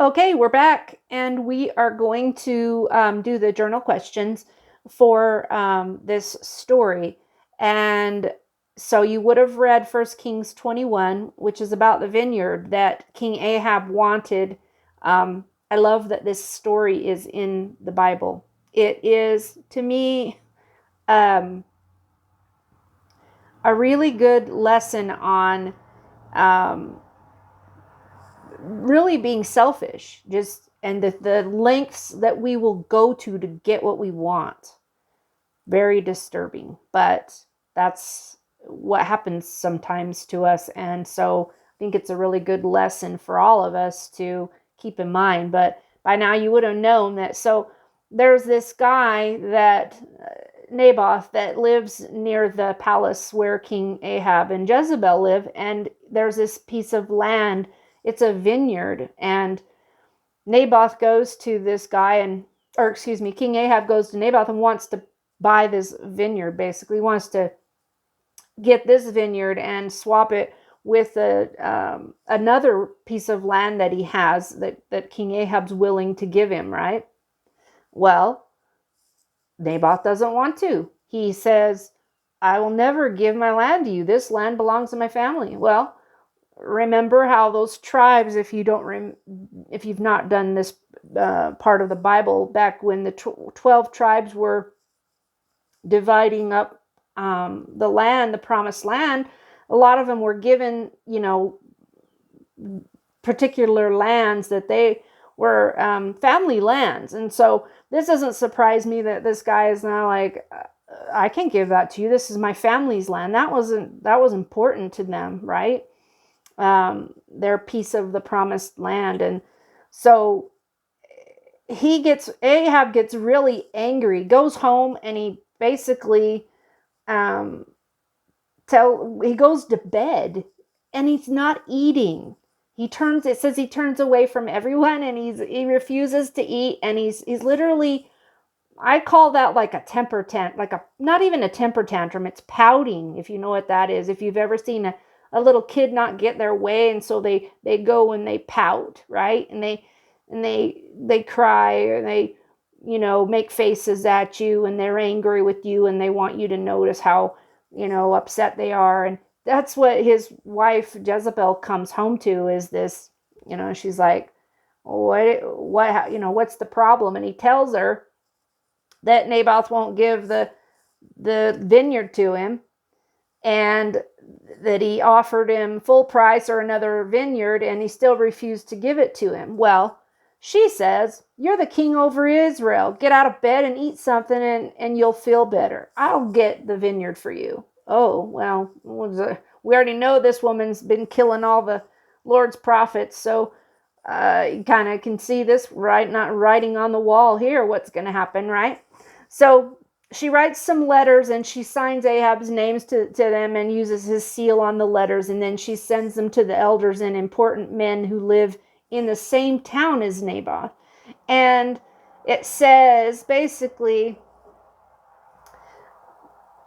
Okay, we're back, and we are going to do the journal questions for this story. And so you would have read 1 Kings 21, which is about the vineyard that King Ahab wanted. I love that this story is in the Bible. It is, to me, um, a really good lesson on um, really being selfish, just and the lengths that we will go to get what we want. Very disturbing, but that's what happens sometimes to us. And so I think it's a really good lesson for all of us to keep in mind. But by now you would have known that. So there's this guy that Naboth that lives near the palace where King Ahab and Jezebel live, and there's this piece of land. It's a vineyard, and Naboth goes to this guy and, or excuse me, King Ahab goes to Naboth and wants to buy this vineyard. Basically, wants to get this vineyard and swap it with another piece of land that he has that King Ahab's willing to give him. Right? Well, Naboth doesn't want to. He says, "I will never give my land to you. This land belongs to my family." Well, remember how those tribes, if you don't if you've not done this part of the Bible, back when the 12 tribes were dividing up the land, the promised land, a lot of them were given, particular lands that they were family lands. And so this doesn't surprise me that this guy is now like, I can't give that to you. This is my family's land. That was important to them, right? Their piece of the promised land. And so Ahab gets really angry, goes home, and he basically um, he goes to bed, and he's not eating. It says he turns away from everyone, and he refuses to eat, and he's literally, I call that like a temper tantrum, like not even a temper tantrum. It's pouting, if you know what that is. If you've ever seen a little kid not get their way, and so they go and they pout, right? And they cry, or they, make faces at you, and they're angry with you, and they want you to notice how, upset they are. And that's what his wife Jezebel comes home to, is this, she's like, what's the problem? And he tells her that Naboth won't give the vineyard to him, and that he offered him full price or another vineyard, and he still refused to give it to him. Well, she says, "You're the king over Israel. Get out of bed and eat something, and you'll feel better. I'll get the vineyard for you." Oh, well, we already know this woman's been killing all the Lord's prophets, so you kind of can see this, right? Not writing on the wall here what's going to happen, right? So she writes some letters, and she signs Ahab's names to them and uses his seal on the letters, and then she sends them to the elders and important men who live in the same town as Naboth. And it says basically,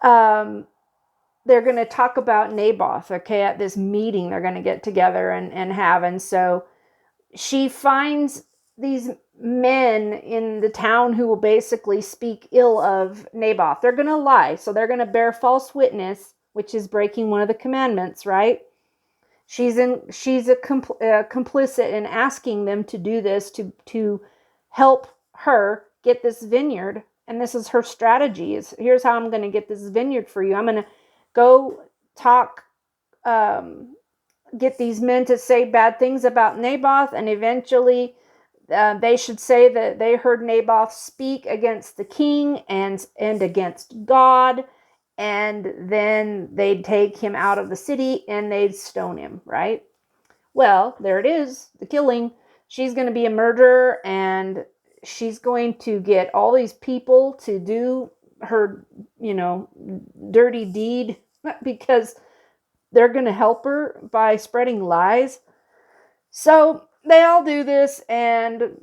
they're going to talk about Naboth, okay, at this meeting they're going to get together and have. And so she finds these men in the town who will basically speak ill of Naboth. They're going to lie. So they're going to bear false witness, which is breaking one of the commandments, right? She's complicit in asking them to do this to help her get this vineyard. And this is her strategy. Here's how I'm going to get this vineyard for you. I'm going to go talk, get these men to say bad things about Naboth, and eventually they should say that they heard Naboth speak against the king and against God, and then they'd take him out of the city and they'd stone him, right? Well, there it is, the killing. She's going to be a murderer, and she's going to get all these people to do her, dirty deed because they're going to help her by spreading lies. So they all do this, and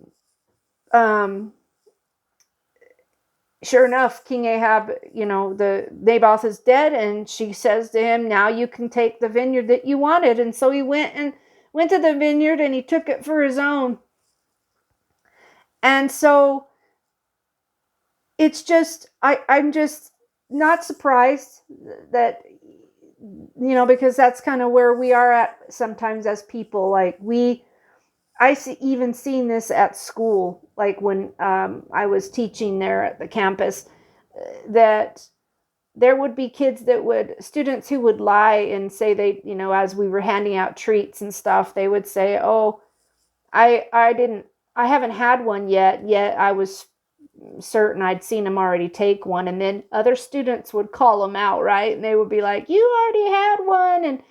sure enough, King Ahab, the Naboth is dead, and she says to him, "Now you can take the vineyard that you wanted." And so he went to the vineyard, and he took it for his own. And so it's just, I'm just not surprised that, because that's kind of where we are at sometimes as people. Like I see, even seen this at school, like when I was teaching there at the campus, that there would be students who would lie and say they, as we were handing out treats and stuff, they would say, oh, I haven't had one yet I was certain I'd seen them already take one. And then other students would call them out, right? And they would be like, you already had one.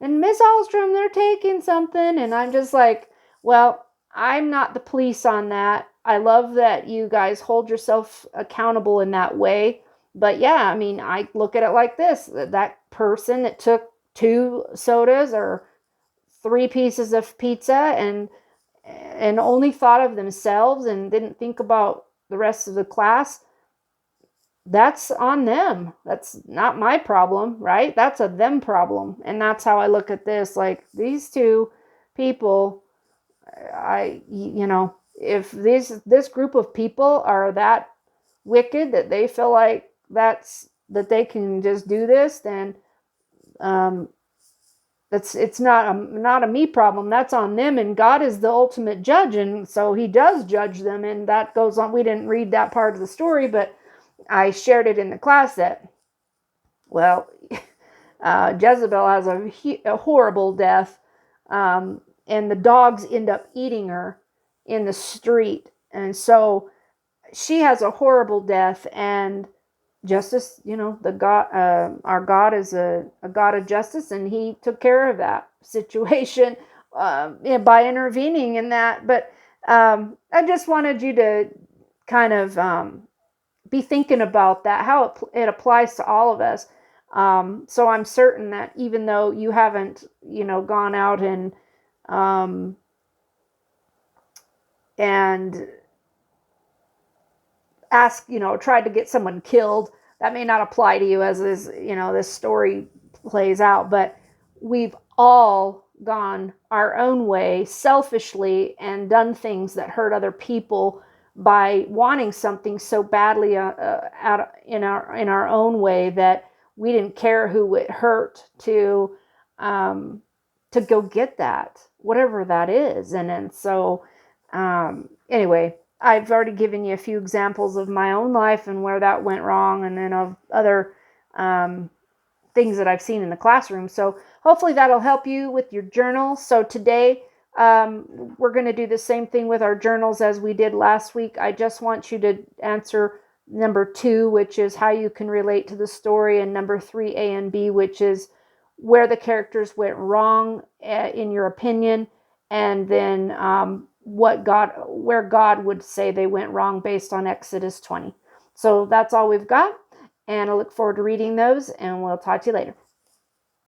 And Miss Alstrom, they're taking something. And I'm just like, well, I'm not the police on that. I love that you guys hold yourself accountable in that way. But yeah, I mean, I look at it like this. That person that took 2 sodas or 3 pieces of pizza and only thought of themselves and didn't think about the rest of the class, that's on them. That's not my problem, right? That's a them problem. And that's how I look at this. Like, these 2 people, if this group of people are that wicked that they feel like that they can just do this, then it's not a me problem. That's on them, and God is the ultimate judge, and so he does judge them. And that goes on. We didn't read that part of the story, but I shared it in the class that, well, Jezebel has a horrible death, and the dogs end up eating her in the street. And so she has a horrible death, and justice, the God, our God is a God of justice, and he took care of that situation by intervening in that. But I just wanted you to kind of be thinking about that, how it applies to all of us. So I'm certain that even though you haven't, gone out and tried to get someone killed, that may not apply to you as this story plays out. But we've all gone our own way selfishly and done things that hurt other people by wanting something so badly in our own way that we didn't care who it hurt to go get that, whatever that is. And so anyway, I've already given you a few examples of my own life and where that went wrong, and then of other things that I've seen in the classroom. So hopefully that'll help you with your journal. So today we're going to do the same thing with our journals as we did last week. I just want you to answer number 2, which is how you can relate to the story, and number 3, A and B, which is where the characters went wrong in your opinion, and then where God would say they went wrong based on Exodus 20. So that's all we've got, and I look forward to reading those, and we'll talk to you later.